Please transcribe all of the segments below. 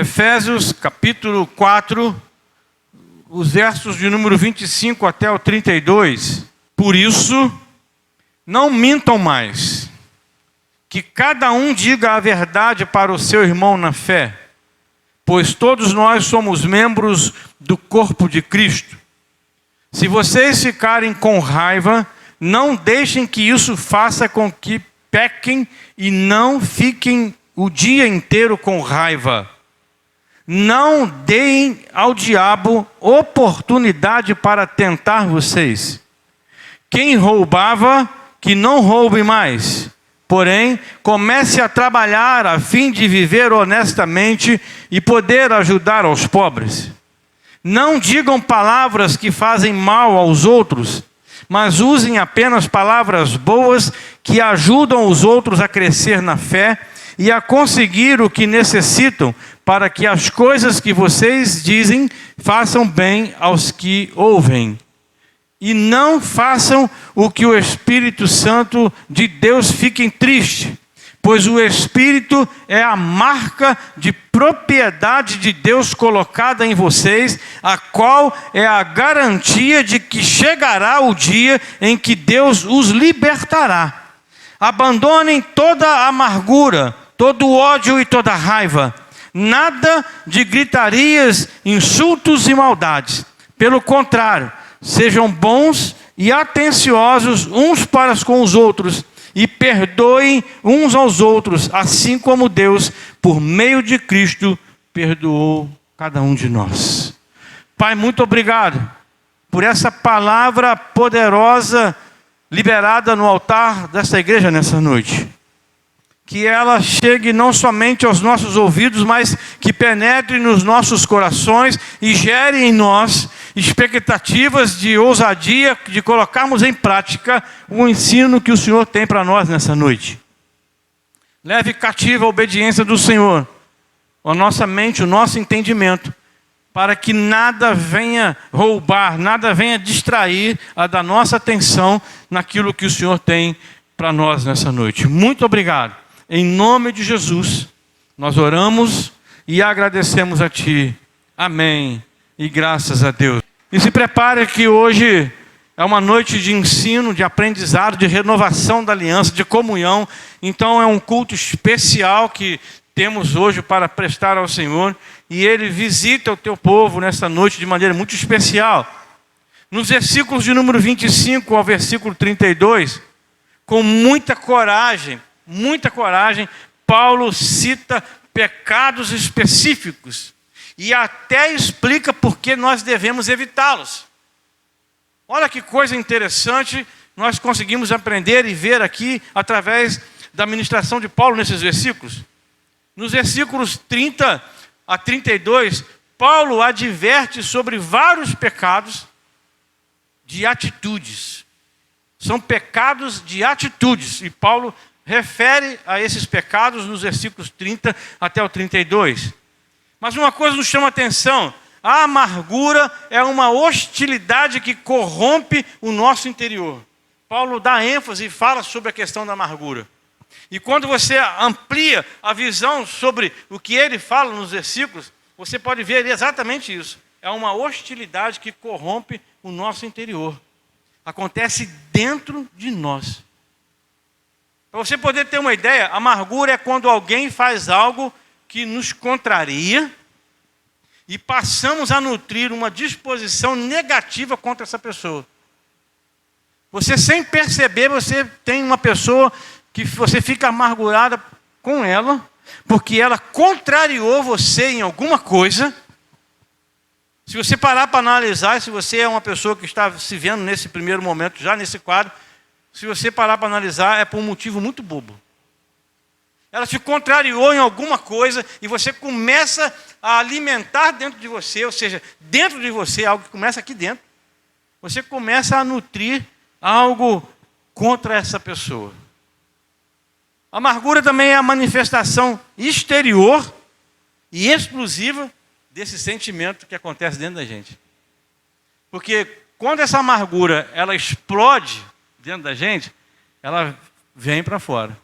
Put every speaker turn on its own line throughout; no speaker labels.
Efésios capítulo 4, os versos de número 25 até o 32. Por isso, não mintam mais, que cada um diga a verdade para o seu irmão na fé, pois todos nós somos membros do corpo de Cristo. Se vocês ficarem com raiva, não deixem que isso faça com que pequem e não fiquem o dia inteiro com raiva. Não deem ao diabo oportunidade para tentar vocês. Quem roubava, que não roube mais. Porém, comece a trabalhar a fim de viver honestamente e poder ajudar aos pobres. Não digam palavras que fazem mal aos outros, mas usem apenas palavras boas que ajudam os outros a crescer na fé e a conseguir o que necessitam, para que as coisas que vocês dizem façam bem aos que ouvem. E não façam o que o Espírito Santo de Deus fique triste, pois o Espírito é a marca de propriedade de Deus colocada em vocês, a qual é a garantia de que chegará o dia em que Deus os libertará. Abandonem toda a amargura, todo o ódio e toda a raiva. Nada de gritarias, insultos e maldades. Pelo contrário, sejam bons e atenciosos uns para com os outros e perdoem uns aos outros, assim como Deus, por meio de Cristo, perdoou cada um de nós. Pai, muito obrigado por essa palavra poderosa liberada no altar dessa igreja nessa noite. Que ela chegue não somente aos nossos ouvidos, mas que penetre nos nossos corações e gere em nós expectativas de ousadia, de colocarmos em prática o ensino que o Senhor tem para nós nessa noite. Leve cativa a obediência do Senhor, a nossa mente, o nosso entendimento, para que nada venha roubar, nada venha distrair a da nossa atenção naquilo que o Senhor tem para nós nessa noite. Muito obrigado. Em nome de Jesus, nós oramos e agradecemos a Ti. Amém. E graças a Deus. E se prepare que hoje é uma noite de ensino, de aprendizado, de renovação da aliança, de comunhão. Então é um culto especial que temos hoje para prestar ao Senhor. E Ele visita o Teu povo nessa noite de maneira muito especial. Nos versículos de número 25 ao versículo 32, com muita coragem, Paulo cita pecados específicos e até explica por que nós devemos evitá-los. Olha que coisa interessante nós conseguimos aprender e ver aqui através da ministração de Paulo nesses versículos. Nos versículos 30 a 32, Paulo adverte sobre vários pecados de atitudes. São pecados de atitudes e Paulo refere a esses pecados nos versículos 30 até o 32. Mas uma coisa nos chama a atenção: a amargura é uma hostilidade que corrompe o nosso interior. Paulo dá ênfase e fala sobre a questão da amargura. E quando você amplia a visão sobre o que ele fala nos versículos, você pode ver exatamente isso. É uma hostilidade que corrompe o nosso interior. Acontece dentro de nós. Para você poder ter uma ideia, amargura é quando alguém faz algo que nos contraria e passamos a nutrir uma disposição negativa contra essa pessoa. Você, sem perceber, você tem uma pessoa que você fica amargurada com ela, porque ela contrariou você em alguma coisa. Se você parar para analisar, se você é uma pessoa que está se vendo nesse primeiro momento, já nesse quadro, se você parar para analisar, é por um motivo muito bobo. Ela te contrariou em alguma coisa e você começa a alimentar dentro de você, ou seja, dentro de você, algo que começa aqui dentro, você começa a nutrir algo contra essa pessoa. A amargura também é a manifestação exterior e exclusiva desse sentimento que acontece dentro da gente. Porque quando essa amargura ela explode dentro da gente, ela vem para fora.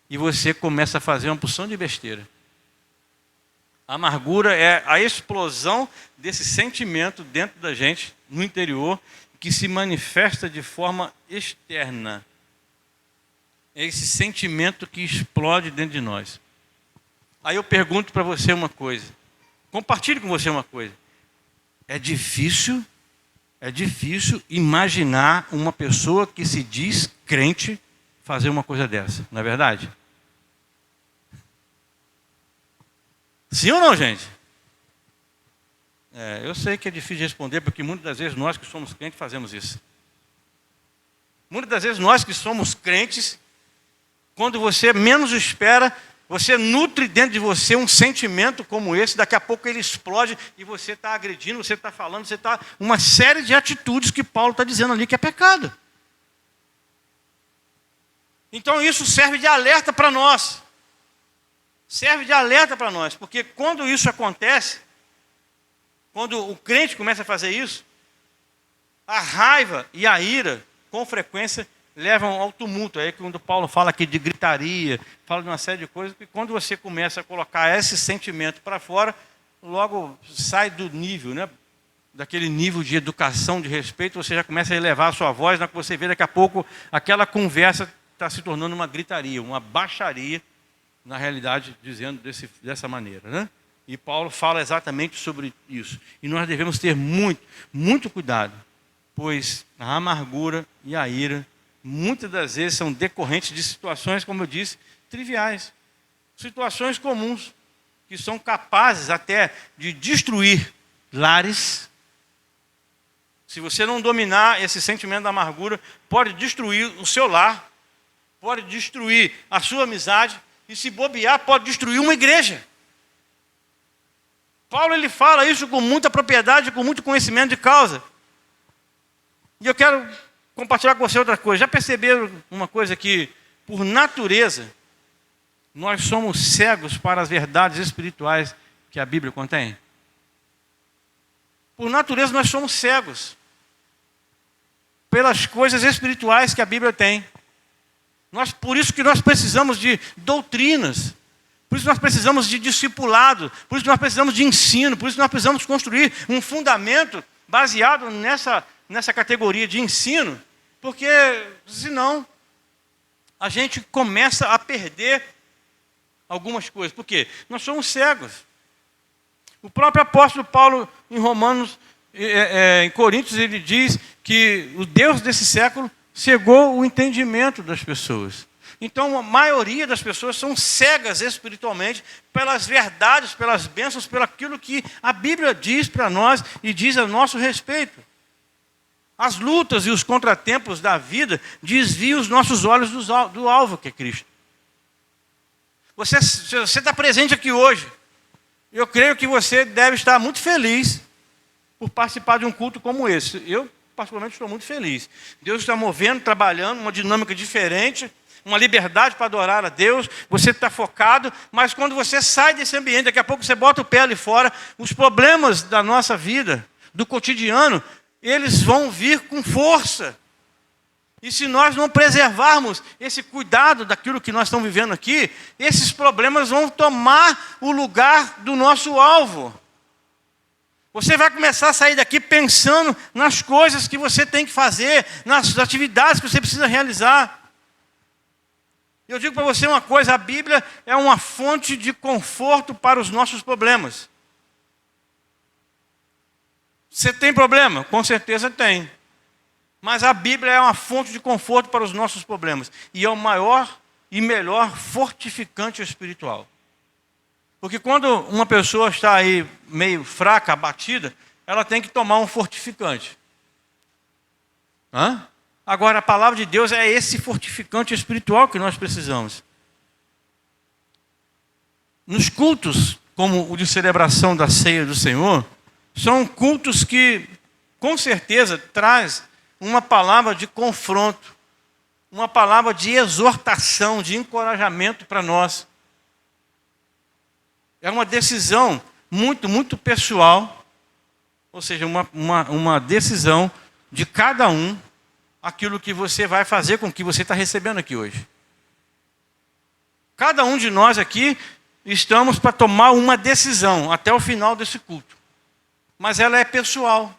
E você começa a fazer uma porção de besteira. A amargura é a explosão desse sentimento dentro da gente, no interior, que se manifesta de forma externa. É esse sentimento que explode dentro de nós. Aí eu pergunto para você uma coisa. Compartilho com você uma coisa. É difícil imaginar uma pessoa que se diz crente fazer uma coisa dessa, não é verdade? Sim ou não, gente? Eu sei que é difícil responder, porque muitas das vezes nós que somos crentes fazemos isso. Muitas das vezes nós que somos crentes, quando você menos espera, você nutre dentro de você um sentimento como esse, daqui a pouco ele explode e você está agredindo, você está falando, você está... Uma série de atitudes que Paulo está dizendo ali que é pecado. Então isso serve de alerta para nós. Serve de alerta para nós, porque quando isso acontece, quando o crente começa a fazer isso, a raiva e a ira, com frequência, levam ao tumulto. Aí quando Paulo fala aqui de gritaria, fala de uma série de coisas, que quando você começa a colocar esse sentimento para fora, logo sai do nível, né? Daquele nível de educação, de respeito, você já começa a elevar a sua voz, na que você vê daqui a pouco aquela conversa está se tornando uma gritaria, uma baixaria, na realidade, dizendo dessa maneira, né? E Paulo fala exatamente sobre isso. E nós devemos ter muito, muito cuidado, pois a amargura e a ira, muitas das vezes são decorrentes de situações, como eu disse, triviais. Situações comuns, que são capazes até de destruir lares. Se você não dominar esse sentimento da amargura, pode destruir o seu lar, pode destruir a sua amizade, e se bobear, pode destruir uma igreja. Paulo ele fala isso com muita propriedade, com muito conhecimento de causa. E eu quero compartilhar com você outra coisa. Já perceberam uma coisa que, por natureza, nós somos cegos para as verdades espirituais que a Bíblia contém? Por natureza, nós somos cegos pelas coisas espirituais que a Bíblia tem. Por isso que nós precisamos de doutrinas, por isso nós precisamos de discipulado, por isso nós precisamos de ensino, por isso nós precisamos construir um fundamento baseado nessa categoria de ensino, porque senão a gente começa a perder algumas coisas. Por quê? Nós somos cegos. O próprio apóstolo Paulo, em Romanos, em Coríntios, ele diz que o Deus desse século cegou o entendimento das pessoas. Então, a maioria das pessoas são cegas espiritualmente pelas verdades, pelas bênçãos, pelo aquilo que a Bíblia diz para nós e diz a nosso respeito. As lutas e os contratempos da vida desviam os nossos olhos do alvo, que é Cristo. Você está presente aqui hoje. Eu creio que você deve estar muito feliz por participar de um culto como esse. Eu, particularmente, estou muito feliz. Deus está movendo, trabalhando, uma dinâmica diferente, uma liberdade para adorar a Deus. Você está focado, mas quando você sai desse ambiente, daqui a pouco você bota o pé ali fora, os problemas da nossa vida, do cotidiano, eles vão vir com força. E se nós não preservarmos esse cuidado daquilo que nós estamos vivendo aqui, esses problemas vão tomar o lugar do nosso alvo. Você vai começar a sair daqui pensando nas coisas que você tem que fazer, nas atividades que você precisa realizar. Eu digo para você uma coisa, a Bíblia é uma fonte de conforto para os nossos problemas. Você tem problema? Com certeza tem. Mas a Bíblia é uma fonte de conforto para os nossos problemas. E é o maior e melhor fortificante espiritual. Porque quando uma pessoa está aí meio fraca, abatida, ela tem que tomar um fortificante. Agora, a palavra de Deus é esse fortificante espiritual que nós precisamos. Nos cultos, como o de celebração da ceia do Senhor, são cultos que, com certeza, traz uma palavra de confronto, uma palavra de exortação, de encorajamento para nós. É uma decisão muito, muito pessoal, ou seja, uma decisão de cada um, aquilo que você vai fazer com o que você está recebendo aqui hoje. Cada um de nós aqui estamos para tomar uma decisão até o final desse culto. Mas ela é pessoal.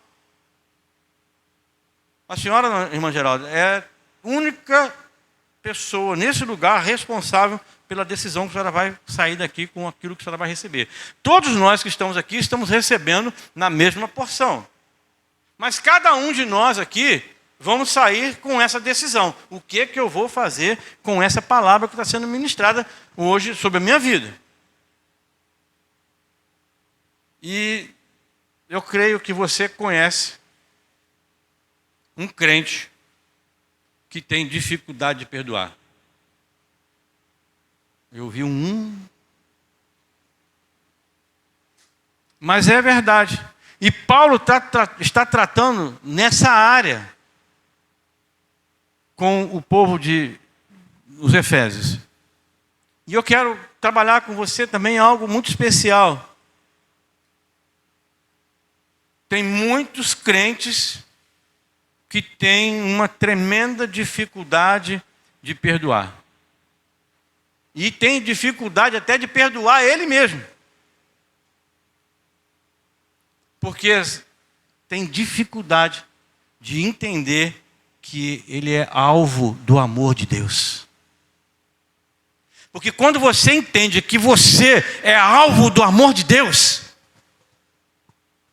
A senhora, irmã Geralda, é a única pessoa nesse lugar responsável pela decisão que a senhora vai sair daqui com aquilo que a senhora vai receber. Todos nós que estamos aqui estamos recebendo na mesma porção. Mas cada um de nós aqui vamos sair com essa decisão. O que eu vou fazer com essa palavra que está sendo ministrada hoje sobre a minha vida? E eu creio que você conhece um crente que tem dificuldade de perdoar. Eu vi Mas é verdade. E Paulo está tratando nessa área com o povo os Efésios. E eu quero trabalhar com você também algo muito especial. Tem muitos crentes que têm uma tremenda dificuldade de perdoar. E tem dificuldade até de perdoar ele mesmo. Porque tem dificuldade de entender que ele é alvo do amor de Deus. Porque quando você entende que você é alvo do amor de Deus,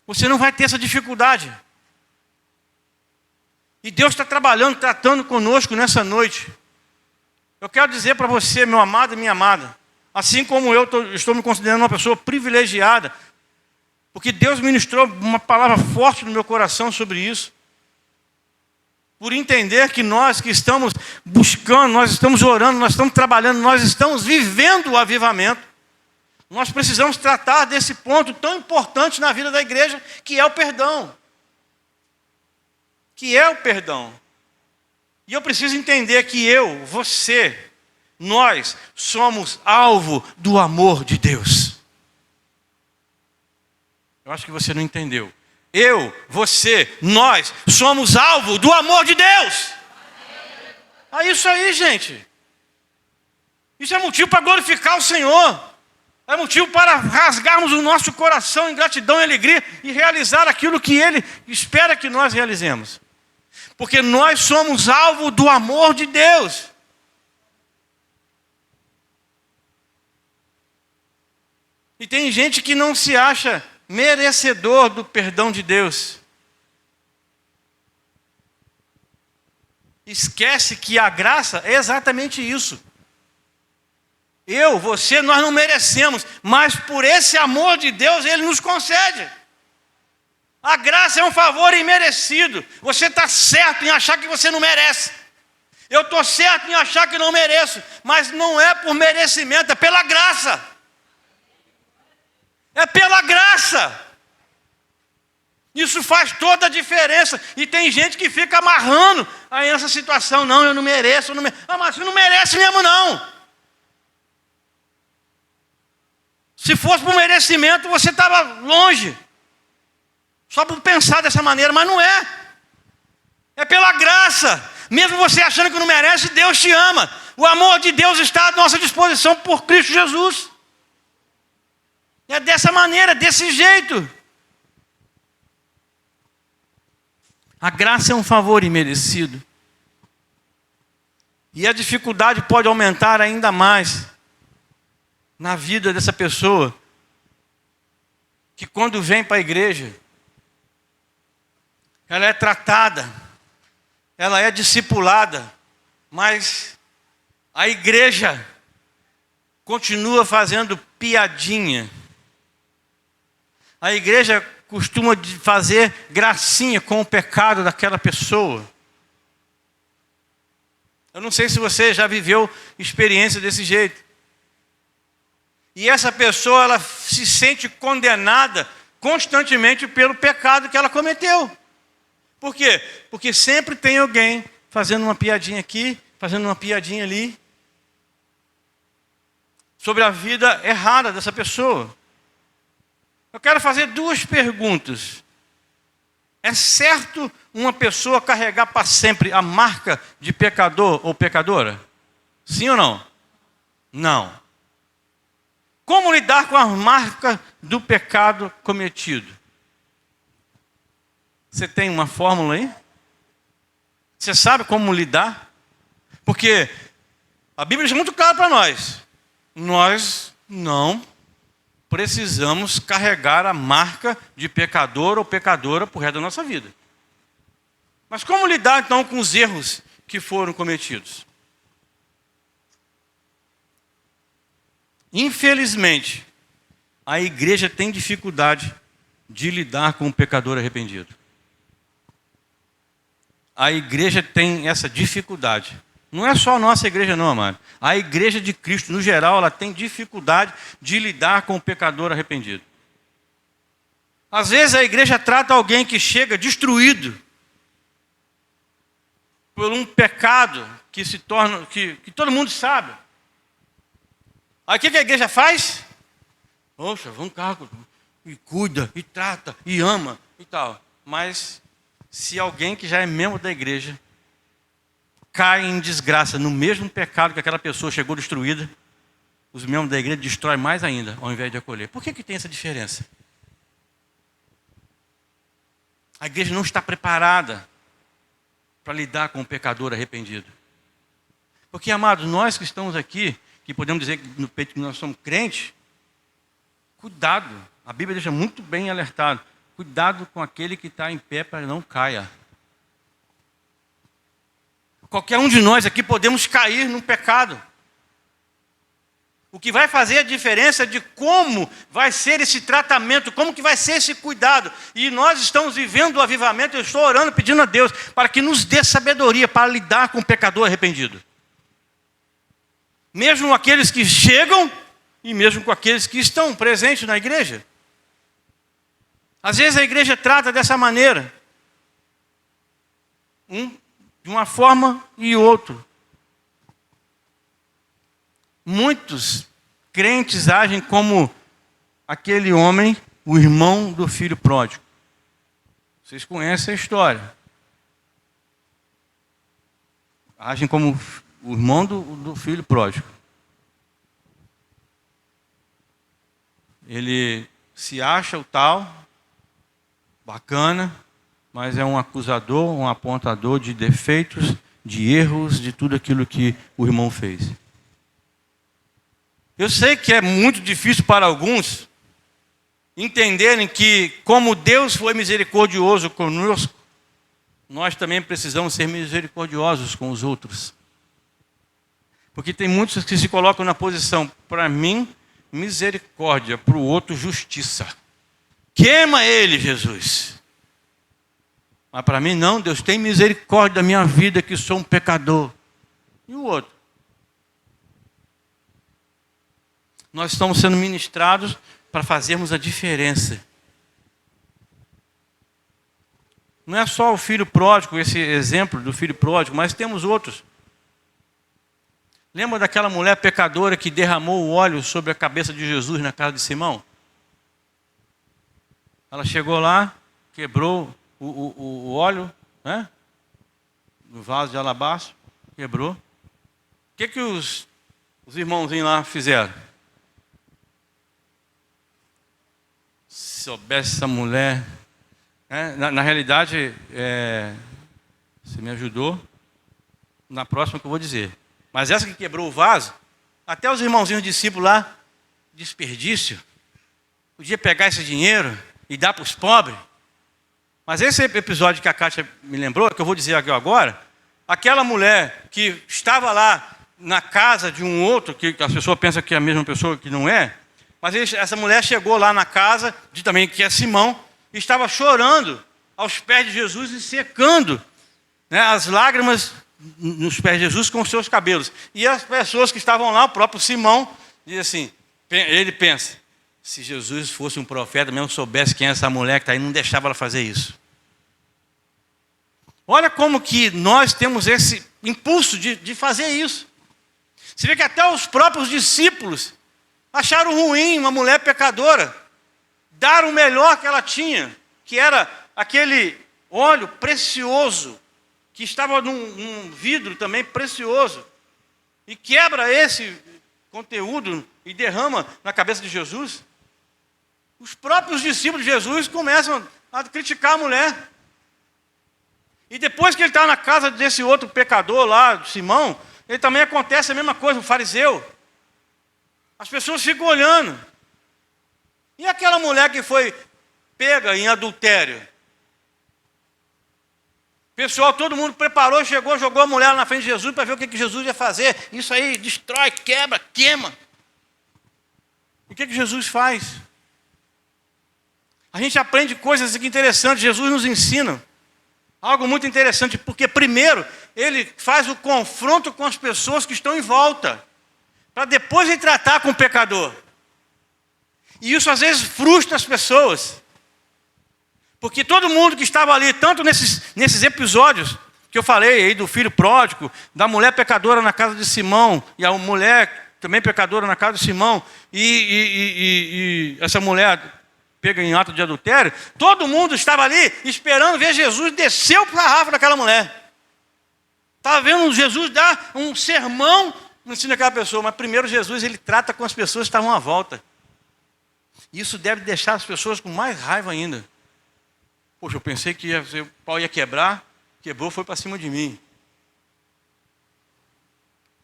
você não vai ter essa dificuldade. E Deus está trabalhando, tratando conosco nessa noite. Eu quero dizer para você, meu amado e minha amada, assim como eu estou me considerando uma pessoa privilegiada, porque Deus ministrou uma palavra forte no meu coração sobre isso. Por entender que nós que estamos buscando, nós estamos orando, nós estamos trabalhando, nós estamos vivendo o avivamento. Nós precisamos tratar desse ponto tão importante na vida da igreja, que é o perdão. Que é o perdão. E eu preciso entender que eu, você, nós somos alvo do amor de Deus. Eu acho que você não entendeu. Eu, você, nós somos alvo do amor de Deus. É isso aí, gente. Isso é motivo para glorificar o Senhor. É motivo para rasgarmos o nosso coração em gratidão e alegria e realizar aquilo que Ele espera que nós realizemos. Porque nós somos alvo do amor de Deus. E tem gente que não se acha merecedor do perdão de Deus. Esquece que a graça é exatamente isso. Eu, você, nós não merecemos, mas por esse amor de Deus, Ele nos concede. A graça é um favor imerecido. Você está certo em achar que você não merece. Eu estou certo em achar que não mereço, mas não é por merecimento, é pela graça. É pela graça. Isso faz toda a diferença. E tem gente que fica amarrando aí nessa situação. Não, eu não mereço, eu não mereço. Ah, mas você não merece mesmo não. Se fosse por merecimento, você estava longe. Só por pensar dessa maneira, mas não é. É pela graça. Mesmo você achando que não merece, Deus te ama. O amor de Deus está à nossa disposição por Cristo Jesus. É dessa maneira, desse jeito. A graça é um favor imerecido. E a dificuldade pode aumentar ainda mais na vida dessa pessoa, que quando vem para a igreja, ela é tratada, ela é discipulada, mas a igreja continua fazendo piadinha. A igreja costuma fazer gracinha com o pecado daquela pessoa. Eu não sei se você já viveu experiência desse jeito. E essa pessoa, ela se sente condenada constantemente pelo pecado que ela cometeu. Por quê? Porque sempre tem alguém fazendo uma piadinha aqui, fazendo uma piadinha ali, sobre a vida errada dessa pessoa. Eu quero fazer duas perguntas. É certo uma pessoa carregar para sempre a marca de pecador ou pecadora? Sim ou não? Não. Como lidar com a marca do pecado cometido? Você tem uma fórmula aí? Você sabe como lidar? Porque a Bíblia diz muito claro para nós. Nós não precisamos carregar a marca de pecador ou pecadora por resto da nossa vida. Mas como lidar então com os erros que foram cometidos? Infelizmente, a igreja tem dificuldade de lidar com o pecador arrependido. A igreja tem essa dificuldade. Não é só a nossa igreja não, amado. A igreja de Cristo, no geral, ela tem dificuldade de lidar com o pecador arrependido. Às vezes a igreja trata alguém que chega destruído por um pecado que se torna, que todo mundo sabe. Aí o que a igreja faz? Poxa, vamos cá, e cuida, e trata, e ama, e tal. Mas se alguém que já é membro da igreja cai em desgraça no mesmo pecado que aquela pessoa chegou destruída, os membros da igreja destroem mais ainda, ao invés de acolher. Por que tem essa diferença? A igreja não está preparada para lidar com o pecador arrependido. Porque, amados, nós que estamos aqui, que podemos dizer que no peito que nós somos crentes, cuidado, a Bíblia deixa muito bem alertado, cuidado com aquele que está em pé para não caia. Qualquer um de nós aqui podemos cair num pecado. O que vai fazer a diferença é de como vai ser esse tratamento, como que vai ser esse cuidado. E nós estamos vivendo o avivamento, eu estou orando, pedindo a Deus, para que nos dê sabedoria para lidar com o pecador arrependido. Mesmo aqueles que chegam e mesmo com aqueles que estão presentes na igreja. Às vezes a igreja trata dessa maneira. De uma forma e outro. Muitos crentes agem como aquele homem, o irmão do filho pródigo. Vocês conhecem a história. Agem como o irmão do filho pródigo. Ele se acha o tal, bacana, mas é um acusador, um apontador de defeitos, de erros, de tudo aquilo que o irmão fez. Eu sei que é muito difícil para alguns entenderem que, como Deus foi misericordioso conosco, nós também precisamos ser misericordiosos com os outros. Porque tem muitos que se colocam na posição, para mim, misericórdia, para o outro, justiça. Queima ele, Jesus. Mas para mim não, Deus tem misericórdia da minha vida, que sou um pecador. E o outro? Nós estamos sendo ministrados para fazermos a diferença. Não é só o filho pródigo, esse exemplo do filho pródigo, mas temos outros. Lembra daquela mulher pecadora que derramou o óleo sobre a cabeça de Jesus na casa de Simão? Ela chegou lá, quebrou o óleo, né? No vaso de alabastro, quebrou. O que os irmãozinhos lá fizeram? Se soubesse essa mulher... Na realidade, você me ajudou na próxima que eu vou dizer. Mas essa que quebrou o vaso, até os irmãozinhos discípulos lá, desperdício. Podia pegar esse dinheiro e dar para os pobres. Mas esse episódio que a Kátia me lembrou, que eu vou dizer aqui agora, aquela mulher que estava lá na casa de um outro, que a pessoa pensa que é a mesma pessoa, que não é, mas essa mulher chegou lá na casa, também que é Simão, e estava chorando aos pés de Jesus e secando, né, as lágrimas nos pés de Jesus com os seus cabelos. E as pessoas que estavam lá, o próprio Simão, diz assim, ele pensa, se Jesus fosse um profeta, mesmo soubesse quem é essa mulher que está aí, não deixava ela fazer isso. Olha como que nós temos esse impulso de fazer isso. Você vê que até os próprios discípulos acharam ruim uma mulher pecadora dar o melhor que ela tinha, que era aquele óleo precioso, que estava num vidro também precioso, e quebra esse conteúdo e derrama na cabeça de Jesus, os próprios discípulos de Jesus começam a criticar a mulher. E depois que ele está na casa desse outro pecador lá, Simão, ele também acontece a mesma coisa, o fariseu. As pessoas ficam olhando. E aquela mulher que foi pega em adultério? Pessoal, todo mundo preparou, chegou, jogou a mulher na frente de Jesus para ver o que Jesus ia fazer. Isso aí destrói, quebra, queima. E o que Jesus faz? A gente aprende coisas interessantes. Jesus nos ensina algo muito interessante, porque primeiro ele faz o confronto com as pessoas que estão em volta, para depois ele tratar com o pecador. E isso às vezes frustra as pessoas. Porque todo mundo que estava ali, tanto nesses episódios que eu falei aí, do filho pródigo, da mulher pecadora na casa de Simão, e a mulher também pecadora na casa de Simão, e essa mulher pega em ato de adultério, todo mundo estava ali esperando ver Jesus descer o sarrafo daquela mulher. Estava vendo Jesus dar um sermão no ensino daquela pessoa, mas primeiro Jesus ele trata com as pessoas que estavam à volta. Isso deve deixar as pessoas com mais raiva ainda. Poxa, eu pensei que o pau ia quebrar, quebrou, foi para cima de mim.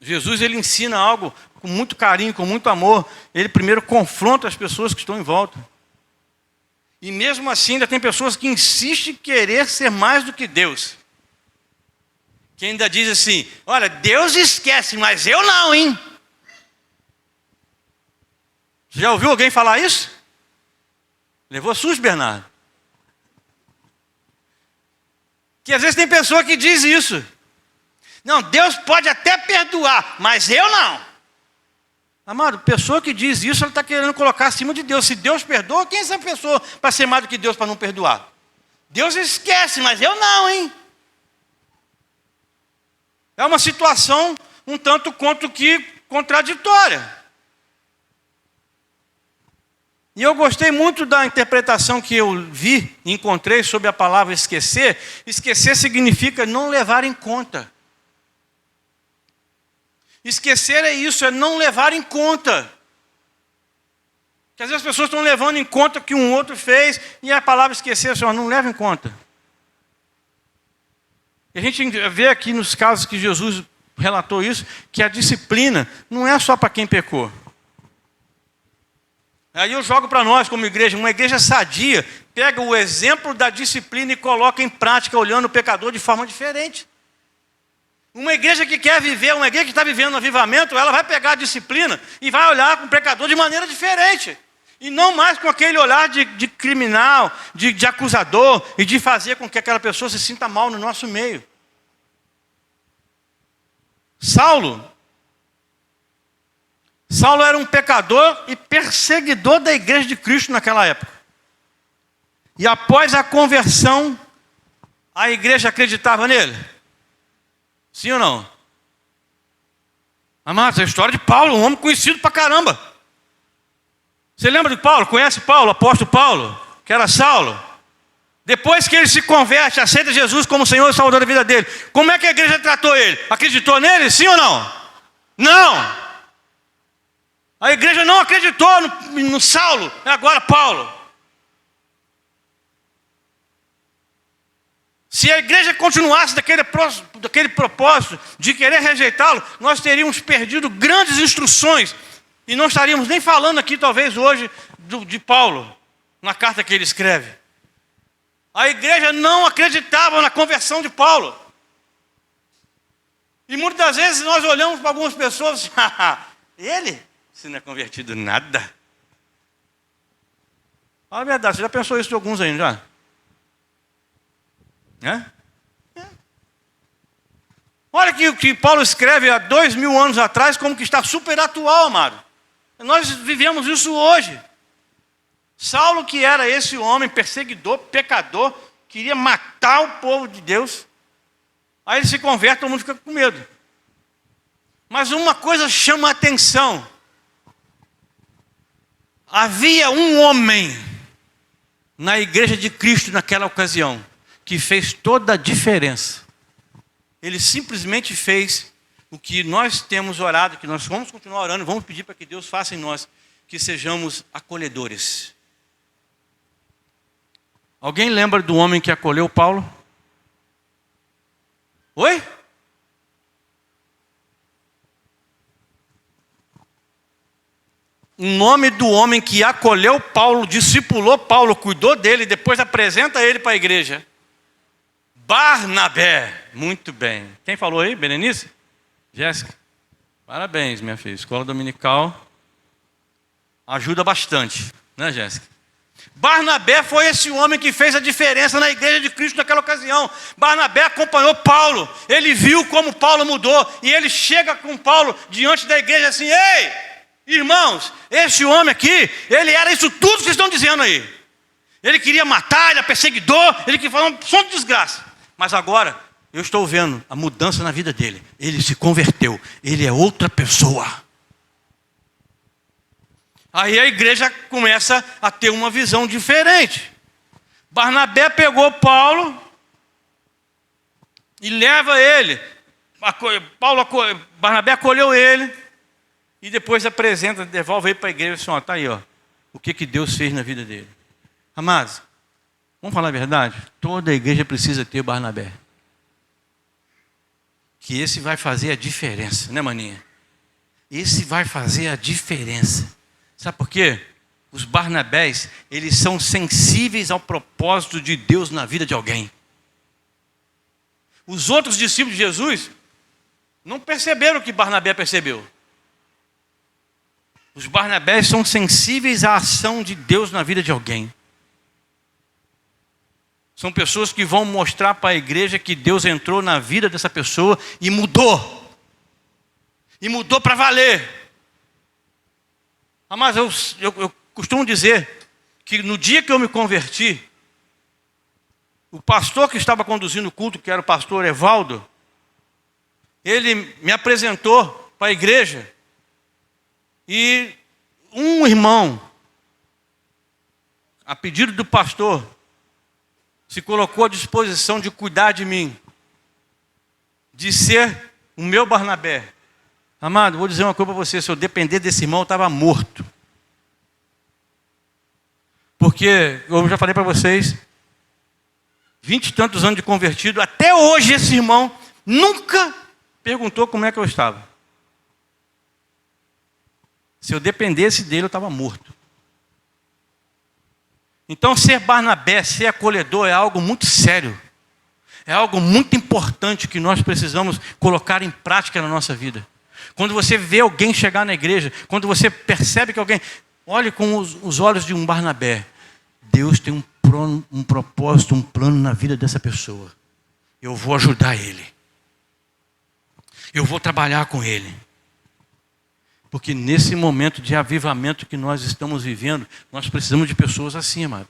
Jesus ele ensina algo com muito carinho, com muito amor. Ele primeiro confronta as pessoas que estão em volta. E mesmo assim ainda tem pessoas que insistem em querer ser mais do que Deus. Que ainda diz assim, olha, Deus esquece, mas eu não, hein? Você já ouviu alguém falar isso? Levou susto, Bernardo. Que às vezes tem pessoa que diz isso. Não, Deus pode até perdoar, mas eu não. Amado, pessoa que diz isso, ela está querendo colocar acima de Deus. Se Deus perdoa, quem é essa pessoa para ser mais do que Deus para não perdoar? Deus esquece, mas eu não, hein? É uma situação um tanto quanto que contraditória. E eu gostei muito da interpretação que eu vi e encontrei sobre a palavra esquecer. Esquecer significa não levar em conta. Esquecer é isso, é não levar em conta. Porque às vezes as pessoas estão levando em conta o que um outro fez, e a palavra esquecer, assim, não leva em conta. E a gente vê aqui nos casos que Jesus relatou isso, que a disciplina não é só para quem pecou. Aí eu jogo para nós como igreja, uma igreja sadia, pega o exemplo da disciplina e coloca em prática, olhando o pecador de forma diferente. Uma igreja que quer viver, uma igreja que está vivendo um avivamento, ela vai pegar a disciplina e vai olhar para o pecador de maneira diferente. E não mais com aquele olhar de criminal, de acusador, e de fazer com que aquela pessoa se sinta mal no nosso meio. Saulo era um pecador e perseguidor da igreja de Cristo naquela época. E após a conversão, a igreja acreditava nele? Sim ou não? Amados, a história de Paulo, um homem conhecido pra caramba. Você lembra de Paulo? Conhece Paulo, apóstolo Paulo, que era Saulo? Depois que ele se converte, aceita Jesus como Senhor e Salvador da vida dele, como é que a igreja tratou ele? Acreditou nele? Sim ou não? Não! A igreja não acreditou no Saulo, agora Paulo. Se a igreja continuasse daquele propósito de querer rejeitá-lo, nós teríamos perdido grandes instruções. E não estaríamos nem falando aqui, talvez, hoje, de Paulo, na carta que ele escreve. A igreja não acreditava na conversão de Paulo. E muitas das vezes nós olhamos para algumas pessoas e ele... Você não é convertido nada. Fala a verdade, você já pensou isso de alguns aí, já? Olha que Paulo escreve há 2000 anos atrás, como que está super atual, amado. Nós vivemos isso hoje. Saulo, que era esse homem perseguidor, pecador, queria matar o povo de Deus. Aí ele se converte, todo mundo fica com medo. Mas uma coisa chama a atenção. Havia um homem na igreja de Cristo naquela ocasião que fez toda a diferença. Ele simplesmente fez o que nós temos orado, que nós vamos continuar orando, vamos pedir para que Deus faça em nós, que sejamos acolhedores. Alguém lembra do homem que acolheu Paulo? Oi? O nome do homem que acolheu Paulo, discipulou Paulo, cuidou dele, depois apresenta ele para a igreja. Barnabé. Muito bem. Quem falou aí? Berenice? Jéssica? Parabéns, minha filha. Escola dominical ajuda bastante, né, Jéssica? Barnabé foi esse homem que fez a diferença na igreja de Cristo naquela ocasião. Barnabé acompanhou Paulo. Ele viu como Paulo mudou. E ele chega com Paulo diante da igreja assim: ei, irmãos, esse homem aqui, ele era isso tudo que vocês estão dizendo aí. Ele queria matar, ele era perseguidor, ele queria falar um som de desgraça. Mas agora, eu estou vendo a mudança na vida dele. Ele se converteu, ele é outra pessoa. Aí a igreja começa a ter uma visão diferente. Barnabé pegou Paulo e leva ele. Barnabé acolheu ele e depois apresenta, devolve ele para a igreja. Assim, ó, tá aí, ó, o que Deus fez na vida dele. Amados, vamos falar a verdade? Toda a igreja precisa ter Barnabé. Que esse vai fazer a diferença, né, maninha? Esse vai fazer a diferença. Sabe por quê? Os Barnabés, eles são sensíveis ao propósito de Deus na vida de alguém. Os outros discípulos de Jesus não perceberam o que Barnabé percebeu. Os Barnabés são sensíveis à ação de Deus na vida de alguém. São pessoas que vão mostrar para a igreja que Deus entrou na vida dessa pessoa e mudou. E mudou para valer. Mas eu costumo dizer que no dia que eu me converti, o pastor que estava conduzindo o culto, que era o pastor Evaldo, ele me apresentou para a igreja. E um irmão, a pedido do pastor, se colocou à disposição de cuidar de mim, de ser o meu Barnabé. Amado, vou dizer uma coisa para você: se eu depender desse irmão, eu estava morto. Porque, eu já falei para vocês, 20 e tantos anos de convertido, até hoje esse irmão nunca perguntou como é que eu estava. Se eu dependesse dele, eu estava morto. Então, ser Barnabé, ser acolhedor é algo muito sério. É algo muito importante que nós precisamos colocar em prática na nossa vida. Quando você vê alguém chegar na igreja, quando você percebe que alguém... Olhe com os olhos de um Barnabé. Deus tem um propósito, um plano na vida dessa pessoa. Eu vou ajudar ele. Eu vou trabalhar com ele. Porque nesse momento de avivamento que nós estamos vivendo, nós precisamos de pessoas assim, amado.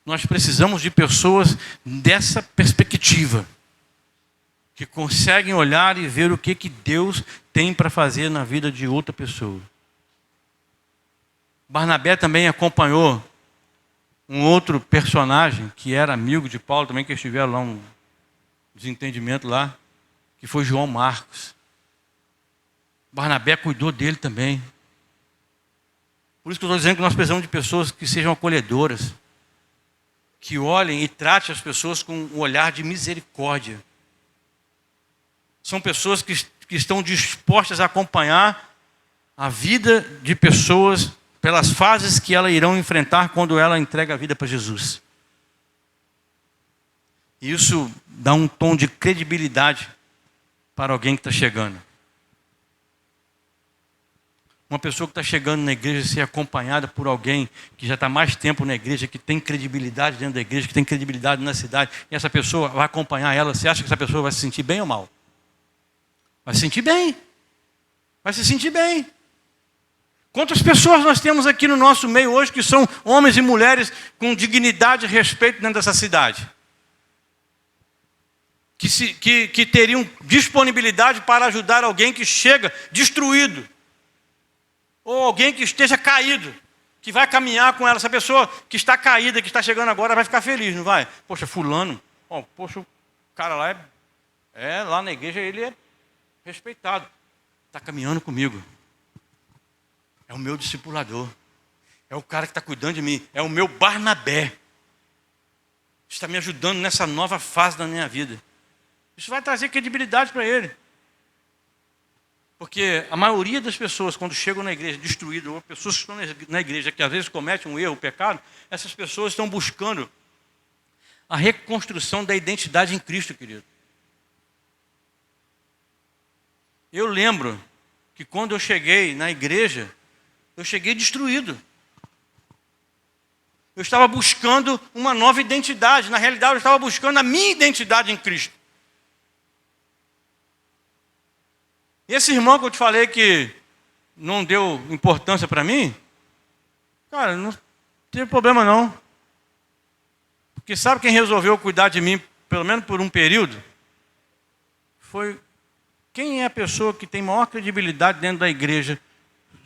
Nós precisamos de pessoas dessa perspectiva, que conseguem olhar e ver o que Deus tem para fazer na vida de outra pessoa. Barnabé também acompanhou um outro personagem que era amigo de Paulo, também que estiveram lá um desentendimento lá, que foi João Marcos. Barnabé cuidou dele também. Por isso que eu estou dizendo que nós precisamos de pessoas que sejam acolhedoras, que olhem e tratem as pessoas com um olhar de misericórdia. São pessoas que estão dispostas a acompanhar a vida de pessoas pelas fases que elas irão enfrentar quando ela entrega a vida para Jesus. Isso dá um tom de credibilidade para alguém que está chegando. Uma pessoa que está chegando na igreja ser acompanhada por alguém que já está mais tempo na igreja, que tem credibilidade dentro da igreja, que tem credibilidade na cidade, e essa pessoa vai acompanhar ela. Você acha que essa pessoa vai se sentir bem ou mal? Vai se sentir bem. Vai se sentir bem. Quantas pessoas nós temos aqui no nosso meio hoje que são homens e mulheres com dignidade e respeito dentro dessa cidade? Que teriam disponibilidade para ajudar alguém que chega destruído. Ou alguém que esteja caído, que vai caminhar com ela. Essa pessoa que está caída, que está chegando agora, vai ficar feliz, não vai? Poxa, fulano, poxa, o cara lá lá na igreja ele respeitado. Está caminhando comigo. É o meu discipulador. É o cara que está cuidando de mim. É o meu Barnabé. Está me ajudando nessa nova fase da minha vida. Isso vai trazer credibilidade para ele. Porque a maioria das pessoas, quando chegam na igreja destruídas, ou pessoas que estão na igreja que às vezes cometem um erro, um pecado, essas pessoas estão buscando a reconstrução da identidade em Cristo, querido. Eu lembro que quando eu cheguei na igreja, eu cheguei destruído. Eu estava buscando uma nova identidade. Na realidade, eu estava buscando a minha identidade em Cristo. E esse irmão que eu te falei que não deu importância para mim, cara, não teve problema não. Porque sabe quem resolveu cuidar de mim, pelo menos por um período? Foi quem é a pessoa que tem maior credibilidade dentro da igreja,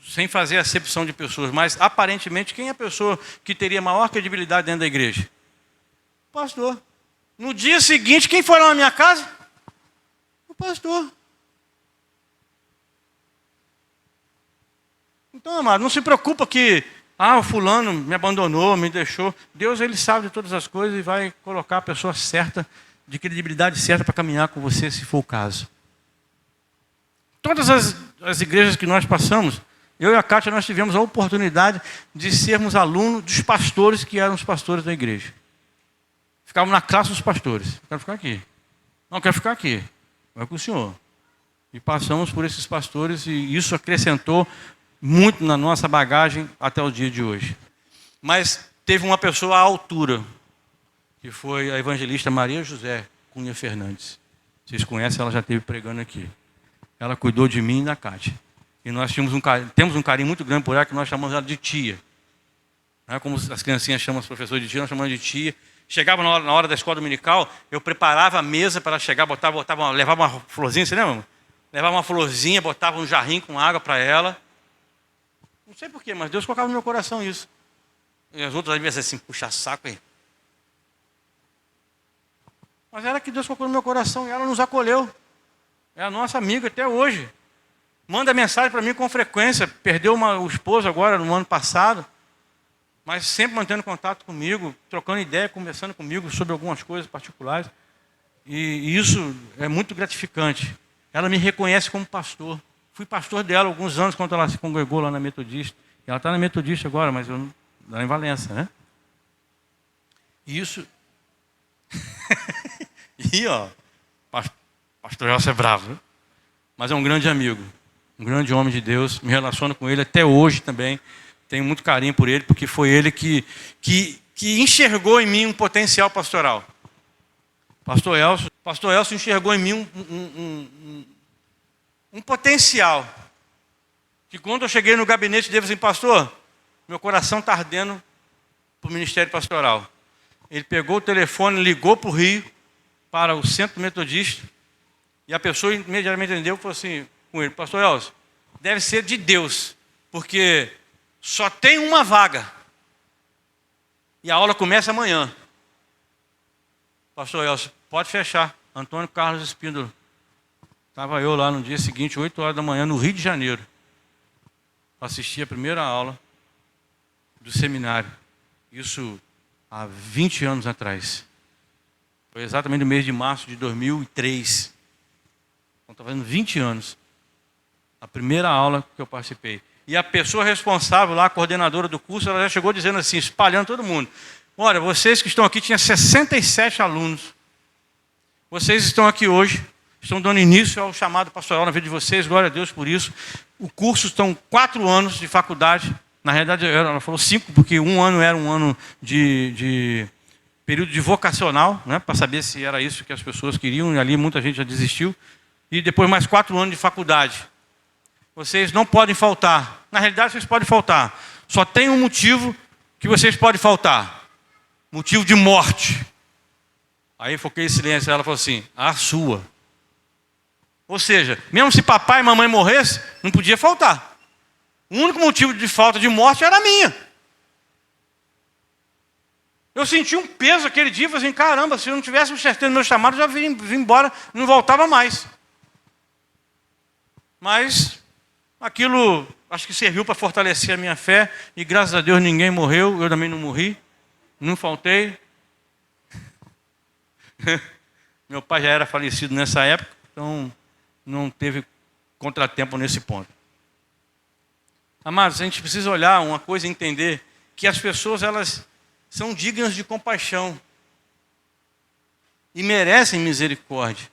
sem fazer acepção de pessoas, mas aparentemente quem é a pessoa que teria maior credibilidade dentro da igreja? O pastor. No dia seguinte, quem foi lá na minha casa? O pastor. Então, amado, não se preocupa que o fulano me abandonou, me deixou. Deus, ele sabe de todas as coisas e vai colocar a pessoa certa, de credibilidade certa para caminhar com você, se for o caso. Todas as igrejas que nós passamos, eu e a Kátia, nós tivemos a oportunidade de sermos alunos dos pastores que eram os pastores da igreja. Ficávamos na classe dos pastores. Quero ficar aqui. Não, quero ficar aqui. Vai com o senhor. E passamos por esses pastores e isso acrescentou muito na nossa bagagem até o dia de hoje. Mas teve uma pessoa à altura, que foi a evangelista Maria José Cunha Fernandes. Vocês conhecem, ela já esteve pregando aqui. Ela cuidou de mim e da Kátia. E nós temos um carinho muito grande por ela, que nós chamamos ela de tia. Não é como as criancinhas chamam os professores de tia, nós chamamos de tia. Chegava na hora da escola dominical, eu preparava a mesa para ela chegar, levava uma florzinha, você lembra? Levava uma florzinha, botava um jarrinho com água para ela. Não sei porquê, mas Deus colocava no meu coração isso. E as outras às vezes assim, puxa saco aí. Mas era que Deus colocou no meu coração e ela nos acolheu. É a nossa amiga até hoje. Manda mensagem para mim com frequência. Perdeu o esposo agora no ano passado. Mas sempre mantendo contato comigo, trocando ideia, conversando comigo sobre algumas coisas particulares. E isso é muito gratificante. Ela me reconhece como pastor. Fui pastor dela alguns anos quando ela se congregou lá na Metodista. Ela está na Metodista agora, mas eu lá em Valença, né? E isso... E ó, pastor Elcio é bravo, né? Mas é um grande amigo, um grande homem de Deus. Me relaciono com ele até hoje também. Tenho muito carinho por ele, porque foi ele que enxergou em mim um potencial pastoral. Pastor Elcio enxergou em mim um potencial. Que quando eu cheguei no gabinete dele, assim, pastor, meu coração está ardendo para o ministério pastoral. Ele pegou o telefone, ligou para o Rio, para o Centro Metodista, e a pessoa imediatamente entendeu e falou assim com ele, pastor Elcio, deve ser de Deus, porque só tem uma vaga. E a aula começa amanhã. Pastor Elcio, pode fechar. Antônio Carlos Espíndola. Estava eu lá no dia seguinte, 8 horas da manhã, no Rio de Janeiro. Assisti a primeira aula do seminário. Isso há 20 anos atrás. Foi exatamente no mês de março de 2003. Então, está fazendo 20 anos. A primeira aula que eu participei. E a pessoa responsável lá, a coordenadora do curso, ela já chegou dizendo assim, espalhando todo mundo. Olha, vocês que estão aqui, tinha 67 alunos. Vocês estão aqui hoje, estão dando início ao chamado pastoral na vida de vocês, glória a Deus por isso. O curso estão 4 anos de faculdade. Na realidade, ela falou 5, porque um ano era um ano de período de vocacional, né, para saber se era isso que as pessoas queriam, e ali muita gente já desistiu. E depois mais 4 anos de faculdade. Vocês não podem faltar. Na realidade, vocês podem faltar. Só tem um motivo que vocês podem faltar. Motivo de morte. Aí foquei em silêncio. Ela falou assim, a sua. Ou seja, mesmo se papai e mamãe morressem, não podia faltar. O único motivo de falta de morte era a minha. Eu senti um peso aquele dia. Falei assim, caramba, se eu não tivesse certeza do meu chamado, eu já vim embora, não voltava mais. Mas aquilo acho que serviu para fortalecer a minha fé. E graças a Deus ninguém morreu, eu também não morri, não faltei. Meu pai já era falecido nessa época, então não teve contratempo nesse ponto. Amados, a gente precisa olhar uma coisa e entender que as pessoas, elas são dignas de compaixão e merecem misericórdia.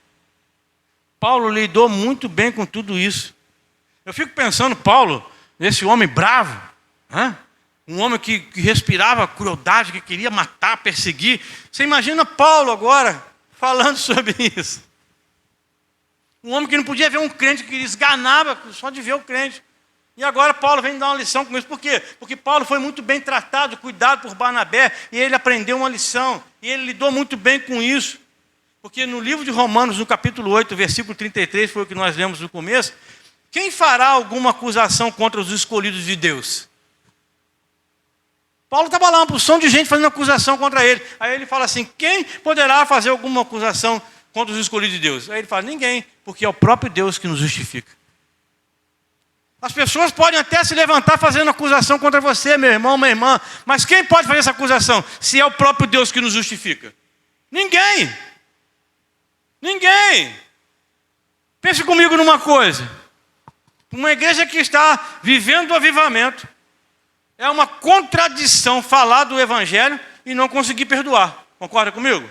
Paulo lidou muito bem com tudo isso. Eu fico pensando, Paulo, esse homem bravo, um homem que respirava crueldade, que queria matar, perseguir. Você imagina Paulo agora falando sobre isso. Um homem que não podia ver um crente, que esganava só de ver o crente. E agora Paulo vem dar uma lição com isso. Por quê? Porque Paulo foi muito bem tratado, cuidado por Barnabé, e ele aprendeu uma lição. E ele lidou muito bem com isso. Porque no livro de Romanos, no capítulo 8, versículo 33, foi o que nós lemos no começo. Quem fará alguma acusação contra os escolhidos de Deus? Paulo estava lá, uma porção de gente fazendo acusação contra ele. Aí ele fala assim, quem poderá fazer alguma acusação contra os escolhidos de Deus? Aí ele fala, ninguém, porque é o próprio Deus que nos justifica. As pessoas podem até se levantar fazendo acusação contra você, meu irmão, minha irmã. Mas quem pode fazer essa acusação, se é o próprio Deus que nos justifica? Ninguém. Ninguém. Pense comigo numa coisa. Uma igreja que está vivendo o avivamento, é uma contradição falar do evangelho e não conseguir perdoar. Concorda comigo?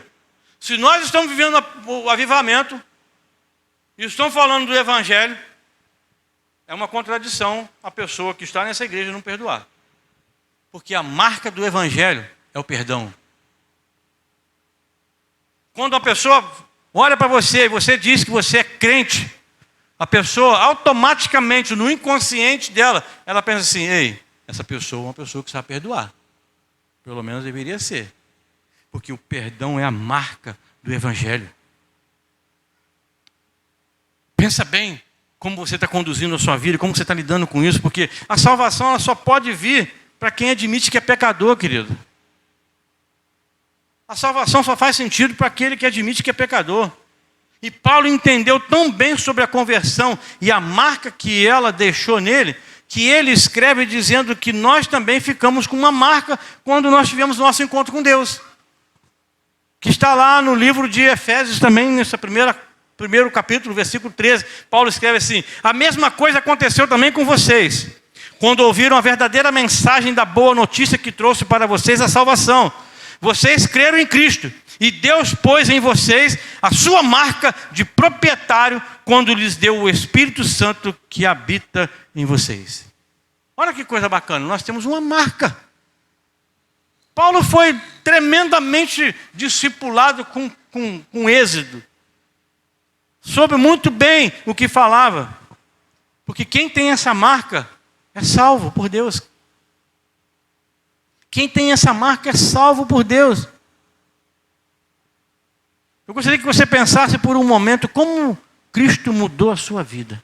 Se nós estamos vivendo o avivamento e estamos falando do evangelho, é uma contradição a pessoa que está nessa igreja não perdoar. Porque a marca do evangelho é o perdão. Quando a pessoa olha para você e você diz que você é crente, a pessoa automaticamente, no inconsciente dela, ela pensa assim, ei, essa pessoa é uma pessoa que sabe perdoar. Pelo menos deveria ser. Porque o perdão é a marca do evangelho. Pensa bem como você está conduzindo a sua vida, como você está lidando com isso, porque a salvação ela só pode vir para quem admite que é pecador, querido. A salvação só faz sentido para aquele que admite que é pecador. E Paulo entendeu tão bem sobre a conversão e a marca que ela deixou nele, que ele escreve dizendo que nós também ficamos com uma marca quando nós tivemos nosso encontro com Deus. Que está lá no livro de Efésios também, nesse primeiro capítulo, versículo 13. Paulo escreve assim, a mesma coisa aconteceu também com vocês, quando ouviram a verdadeira mensagem da boa notícia que trouxe para vocês a salvação. Vocês creram em Cristo, e Deus pôs em vocês a sua marca de proprietário, quando lhes deu o Espírito Santo que habita em vocês. Olha que coisa bacana, nós temos uma marca. Paulo foi tremendamente discipulado com êxito. Soube muito bem o que falava. Porque quem tem essa marca é salvo por Deus. Quem tem essa marca é salvo por Deus. Eu gostaria que você pensasse por um momento como Cristo mudou a sua vida.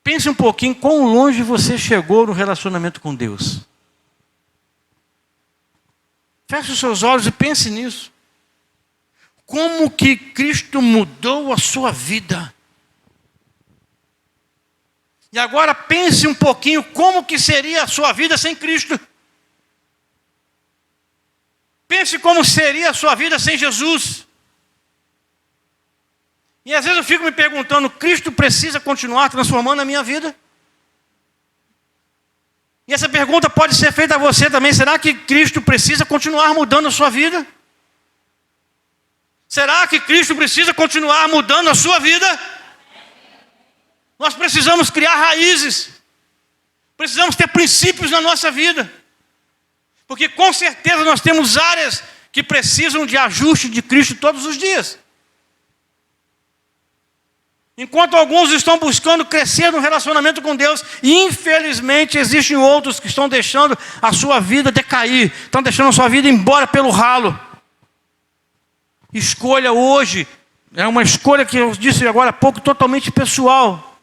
Pense um pouquinho quão longe você chegou no relacionamento com Deus. Feche os seus olhos e pense nisso. Como que Cristo mudou a sua vida? E agora pense um pouquinho como que seria a sua vida sem Cristo. Pense como seria a sua vida sem Jesus. E às vezes eu fico me perguntando, Cristo precisa continuar transformando a minha vida? E essa pergunta pode ser feita a você também. Será que Cristo precisa continuar mudando a sua vida? Será que Cristo precisa continuar mudando a sua vida? Nós precisamos criar raízes. Precisamos ter princípios na nossa vida. Porque com certeza nós temos áreas que precisam de ajuste de Cristo todos os dias. Enquanto alguns estão buscando crescer no relacionamento com Deus, infelizmente existem outros que estão deixando a sua vida decair, estão deixando a sua vida embora pelo ralo. Escolha hoje, é uma escolha que eu disse agora há pouco, totalmente pessoal.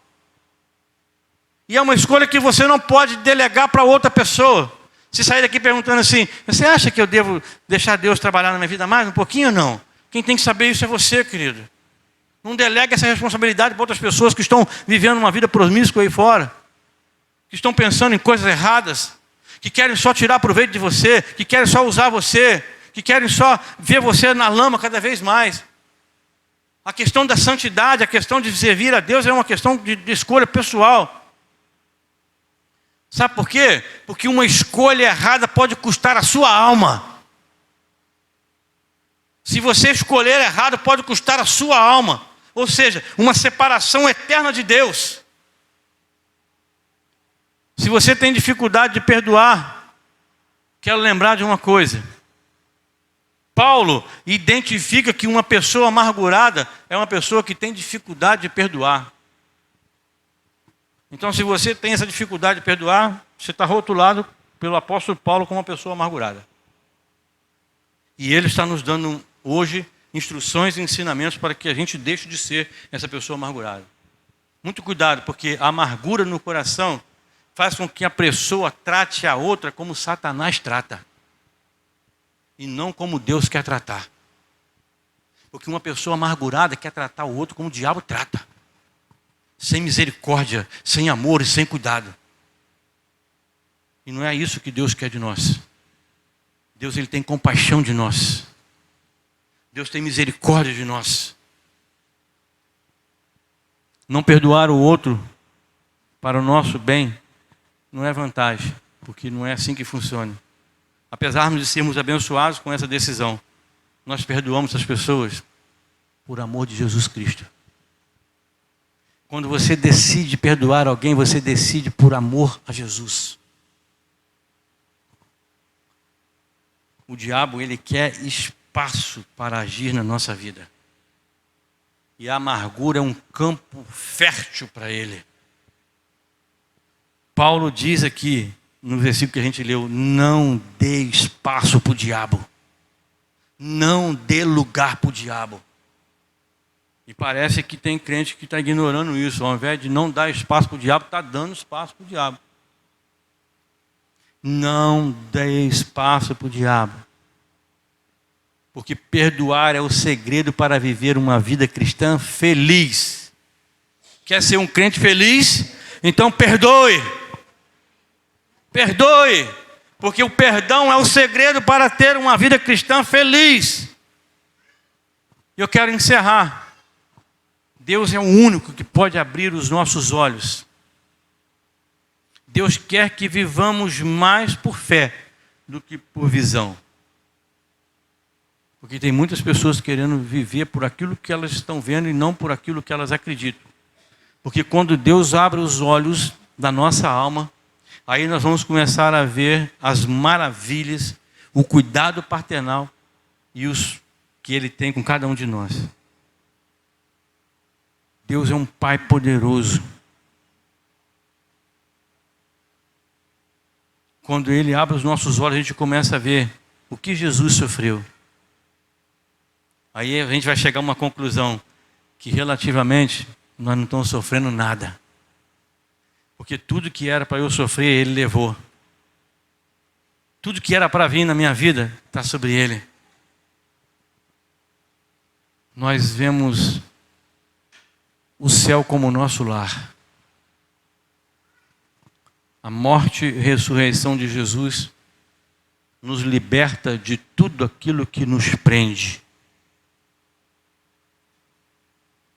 E é uma escolha que você não pode delegar para outra pessoa. Se sair daqui perguntando assim, você acha que eu devo deixar Deus trabalhar na minha vida mais um pouquinho ou não? Quem tem que saber isso é você, querido. Não delegue essa responsabilidade para outras pessoas que estão vivendo uma vida promíscua aí fora, que estão pensando em coisas erradas, que querem só tirar proveito de você, que querem só usar você, que querem só ver você na lama cada vez mais. A questão da santidade, a questão de servir a Deus é uma questão de escolha pessoal. Sabe por quê? Porque uma escolha errada pode custar a sua alma. Se você escolher errado, pode custar a sua alma. Ou seja, uma separação eterna de Deus. Se você tem dificuldade de perdoar, quero lembrar de uma coisa. Paulo identifica que uma pessoa amargurada é uma pessoa que tem dificuldade de perdoar. Então, se você tem essa dificuldade de perdoar, você está rotulado pelo apóstolo Paulo como uma pessoa amargurada. E ele está nos dando hoje instruções e ensinamentos para que a gente deixe de ser essa pessoa amargurada. Muito cuidado, porque a amargura no coração faz com que a pessoa trate a outra como Satanás trata. E não como Deus quer tratar. Porque uma pessoa amargurada quer tratar o outro como o diabo trata. Sem misericórdia, sem amor e sem cuidado. E não é isso que Deus quer de nós. Deus, ele tem compaixão de nós. Deus tem misericórdia de nós. Não perdoar o outro para o nosso bem não é vantagem, porque não é assim que funciona. Apesar de sermos abençoados com essa decisão, nós perdoamos as pessoas por amor de Jesus Cristo. Quando você decide perdoar alguém, você decide por amor a Jesus. O diabo, ele quer espaço para agir na nossa vida. E a amargura é um campo fértil para ele. Paulo diz aqui, no versículo que a gente leu, não dê espaço para o diabo. Não dê lugar para o diabo. E parece que tem crente que está ignorando isso. Ao invés de não dar espaço para o diabo, está dando espaço para o diabo. Não dê espaço para o diabo. Porque perdoar é o segredo para viver uma vida cristã feliz. Quer ser um crente feliz? Então perdoe. Perdoe, porque o perdão é o segredo para ter uma vida cristã feliz. Eu quero encerrar. Deus é o único que pode abrir os nossos olhos. Deus quer que vivamos mais por fé do que por visão. Porque tem muitas pessoas querendo viver por aquilo que elas estão vendo e não por aquilo que elas acreditam. Porque quando Deus abre os olhos da nossa alma, aí nós vamos começar a ver as maravilhas, o cuidado paternal e os que Ele tem com cada um de nós. Deus é um Pai poderoso. Quando Ele abre os nossos olhos, a gente começa a ver o que Jesus sofreu. Aí a gente vai chegar a uma conclusão, que relativamente nós não estamos sofrendo nada. Porque tudo que era para eu sofrer, Ele levou. Tudo que era para vir na minha vida, está sobre Ele. Nós vemos o céu como o nosso lar. A morte e ressurreição de Jesus nos liberta de tudo aquilo que nos prende.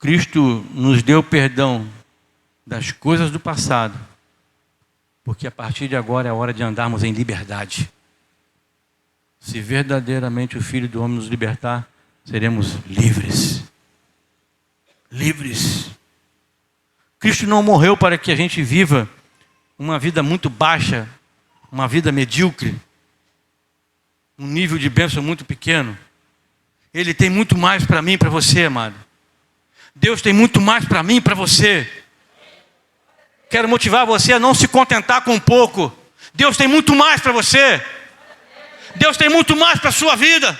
Cristo nos deu perdão das coisas do passado, porque a partir de agora é a hora de andarmos em liberdade. Se verdadeiramente o Filho do Homem nos libertar, seremos livres. Livres. Cristo não morreu para que a gente viva uma vida muito baixa, uma vida medíocre, um nível de bênção muito pequeno. Ele tem muito mais para mim e para você, amado. Deus tem muito mais para mim e para você. Quero motivar você a não se contentar com pouco. Deus tem muito mais para você. Deus tem muito mais para a sua vida.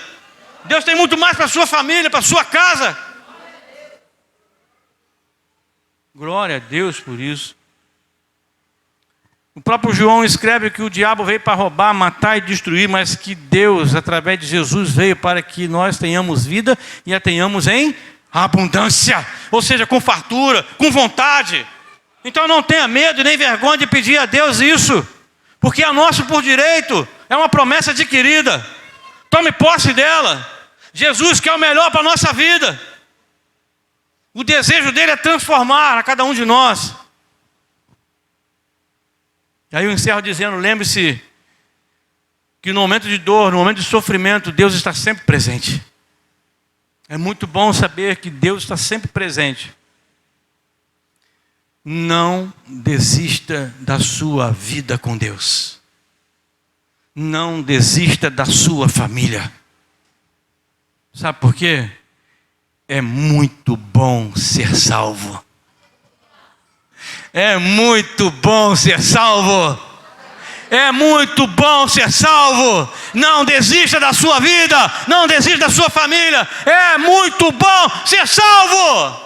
Deus tem muito mais para a sua família, para a sua casa. Glória a Deus por isso. O próprio João escreve que o diabo veio para roubar, matar e destruir, mas que Deus, através de Jesus, veio para que nós tenhamos vida e a tenhamos em abundância, ou seja, com fartura, com vontade. Então não tenha medo nem vergonha de pedir a Deus isso, porque é nosso por direito, é uma promessa adquirida. Tome posse dela. Jesus quer o melhor para a nossa vida. O desejo dele é transformar a cada um de nós. Aí eu encerro dizendo, lembre-se que no momento de dor, no momento de sofrimento, Deus está sempre presente. É muito bom saber que Deus está sempre presente. Não desista da sua vida com Deus. Não desista da sua família. Sabe por quê? É muito bom ser salvo. É muito bom ser salvo. É muito bom ser salvo. Não desista da sua vida. Não desista da sua família. É muito bom ser salvo.